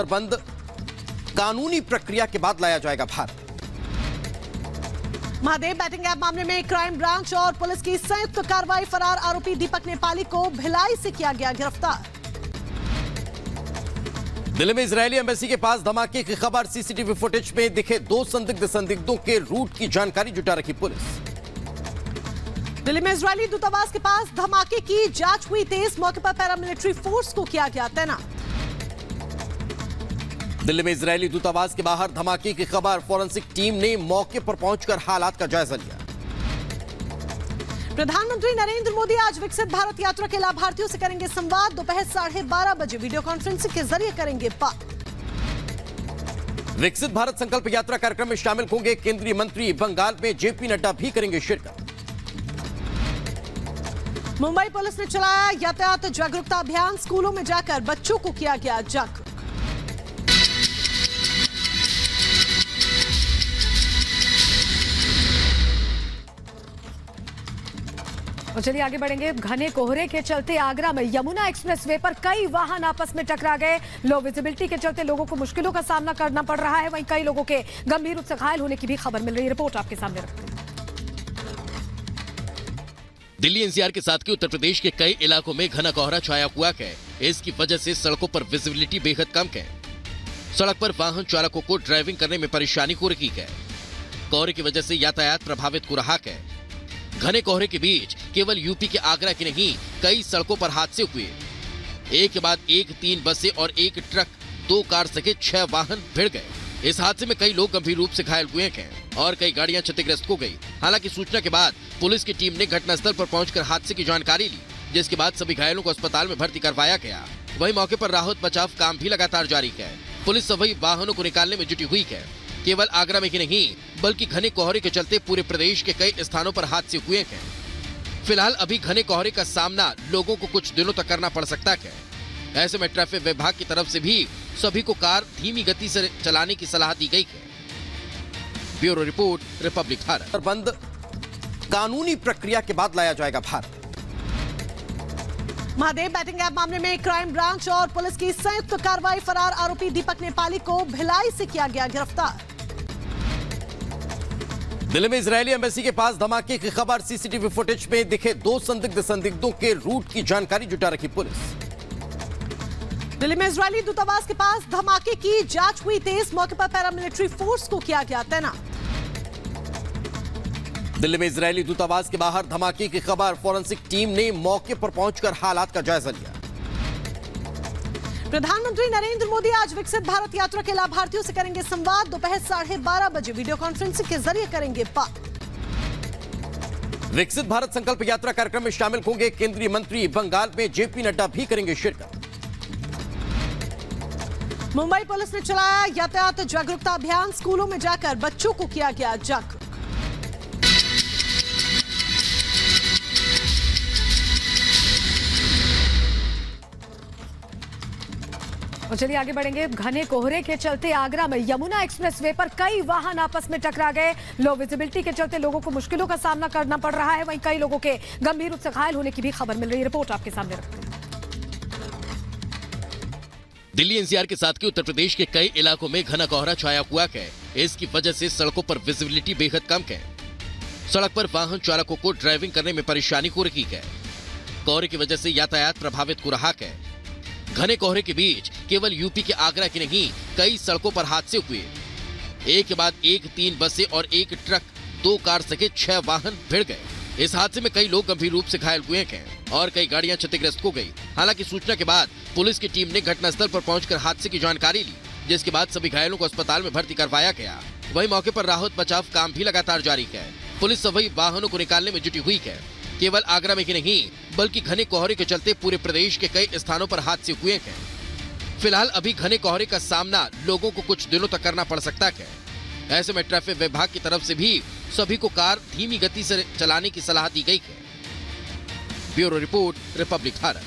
बंद कानूनी प्रक्रिया के बाद लाया जाएगा भारत। महादेव बैटिंग ऐप मामले में क्राइम ब्रांच और पुलिस की संयुक्त कार्रवाई। फरार आरोपी दीपक नेपाली को भिलाई से किया गया गिरफ्तार। दिल्ली में इजरायली एम्बेसी के पास धमाके की खबर। सीसीटीवी फुटेज में दिखे दो संदिग्धों के रूट की जानकारी जुटा रखी पुलिस। दिल्ली में इजरायली दूतावास के पास धमाके की जांच हुई तेज। मौके पर पैरामिलिट्री फोर्स को किया गया तैनात। दिल्ली में इजरायली दूतावास के बाहर धमाके की खबर। फॉरेंसिक टीम ने मौके पर पहुंचकर हालात का जायजा लिया। प्रधानमंत्री नरेंद्र मोदी आज विकसित भारत यात्रा के लाभार्थियों से करेंगे संवाद। दोपहर 12:30 बजे वीडियो कॉन्फ्रेंसिंग के जरिए करेंगे बात। विकसित भारत संकल्प यात्रा कार्यक्रम में शामिल होंगे केंद्रीय मंत्री। बंगाल में जेपी नड्डा भी करेंगे शिरकत। मुंबई पुलिस ने चलाया यातायात जागरूकता अभियान। स्कूलों में जाकर बच्चों को किया गया जागरूक। और चलिए आगे बढ़ेंगे। घने कोहरे के चलते आगरा में यमुना एक्सप्रेसवे पर कई वाहन आपस में टकरा गए। लो विजिबिलिटी के चलते लोगों को मुश्किलों का सामना करना पड़ रहा है। वहीं कई लोगों के गंभीर रूप से घायल होने की भी खबर मिल रही है। रिपोर्ट आपके सामने रखते हैं। दिल्ली एनसीआर के साथ के उत्तर प्रदेश के कई इलाकों में घना कोहरा छाया हुआ है। इसकी वजह से सड़कों पर विजिबिलिटी बेहद कम है। सड़क पर वाहन चालकों को ड्राइविंग करने में परेशानी हो रही है। कोहरे की वजह से यातायात प्रभावित हो रहा है। घने कोहरे के बीच केवल यूपी के आगरा की नहीं कई सड़कों पर हादसे हुए। एक के बाद एक 3 बसें और एक ट्रक, 2 कार सहित 6 वाहन भिड़ गए। इस हादसे में कई लोग गंभीर रूप से घायल हुए हैं और कई गाड़ियां क्षतिग्रस्त हो गई। हालांकि सूचना के बाद पुलिस की टीम ने घटनास्थल पर पहुंचकर हादसे की जानकारी ली, जिसके बाद सभी घायलों को अस्पताल में भर्ती करवाया गया। वहीं मौके पर राहत बचाव काम भी लगातार जारी है। पुलिस सभी वाहनों को निकालने में जुटी हुई है। केवल आगरा में ही नहीं बल्कि घने कोहरे के चलते पूरे प्रदेश के कई स्थानों पर हादसे हुए हैं। फिलहाल अभी घने कोहरे का सामना लोगों को कुछ दिनों तक करना पड़ सकता है। ऐसे में ट्रैफिक विभाग की तरफ से भी सभी को कार धीमी गति से चलाने की सलाह दी गई है। Bureau report, Republic Bharat. बंद कानूनी प्रक्रिया के बाद लाया जाएगा भारत। महादेव बैटिंग ऐप मामले में क्राइम ब्रांच और पुलिस की संयुक्त कार्रवाई। फरार आरोपी दीपक नेपाली को भिलाई से किया गया गिरफ्तार। दिल्ली में इजरायली एम्बेसी के पास धमाके की खबर। सीसीटीवी फुटेज में दिखे दो संदिग्धों के रूट की जानकारी जुटा रखी पुलिस। दिल्ली में इजरायली दूतावास के पास धमाके की जांच हुई तेज। मौके पर पैरामिलिट्री फोर्स को किया गया तैनात। दिल्ली में इजरायली दूतावास के बाहर धमाके की खबर। फॉरेंसिक टीम ने मौके पर पहुंचकर हालात का जायजा लिया। प्रधानमंत्री नरेंद्र मोदी आज विकसित भारत यात्रा के लाभार्थियों से करेंगे संवाद। दोपहर 12:30 बजे वीडियो कॉन्फ्रेंसिंग के जरिए करेंगे बात। विकसित भारत संकल्प यात्रा कार्यक्रम में शामिल होंगे केंद्रीय मंत्री। बंगाल में जेपी नड्डा भी करेंगे शिरकत। मुंबई पुलिस ने चलाया यातायात जागरूकता अभियान। स्कूलों में जाकर बच्चों को किया गया जागरूक। और चलिए आगे बढ़ेंगे। घने कोहरे के चलते आगरा में यमुना एक्सप्रेसवे पर कई वाहन आपस में टकरा गए। लो विजिबिलिटी के चलते लोगों को मुश्किलों का सामना करना पड़ रहा है। वहीं कई लोगों के गंभीर रूप से घायल होने की भी खबर मिल रही है। रिपोर्ट आपके सामने रखते हैं। दिल्ली एनसीआर के साथ के उत्तर प्रदेश के कई इलाकों में घना कोहरा छाया हुआ है। इसकी वजह से सड़कों पर विजिबिलिटी बेहद कम है। सड़क पर वाहन चालकों को ड्राइविंग करने में परेशानी हो रही है। कोहरे की वजह से यातायात प्रभावित हो रहा है। घने कोहरे के बीच केवल यूपी के आगरा की नहीं कई सड़कों पर हादसे हुए। एक के बाद एक 3 बसें और एक ट्रक, 2 कार सहित 6 वाहन भिड़ गए। इस हादसे में कई लोग गंभीर रूप से घायल हुए हैं और कई गाड़ियां क्षतिग्रस्त हो गई। हालांकि सूचना के बाद पुलिस की टीम ने घटनास्थल पर पहुंचकर हादसे की जानकारी ली, जिसके बाद सभी घायलों को अस्पताल में भर्ती करवाया गया। वहीं मौके पर राहत बचाव काम भी लगातार जारी है। पुलिस सभी वाहनों को निकालने में जुटी हुई है। केवल आगरा में ही नहीं बल्कि घने कोहरे के चलते पूरे प्रदेश के कई स्थानों पर हादसे हुए हैं। फिलहाल अभी घने कोहरे का सामना लोगों को कुछ दिनों तक करना पड़ सकता है। ऐसे में ट्रैफिक विभाग की तरफ से भी सभी को कार धीमी गति से चलाने की सलाह दी गई है। Bureau report, Republic Bharat.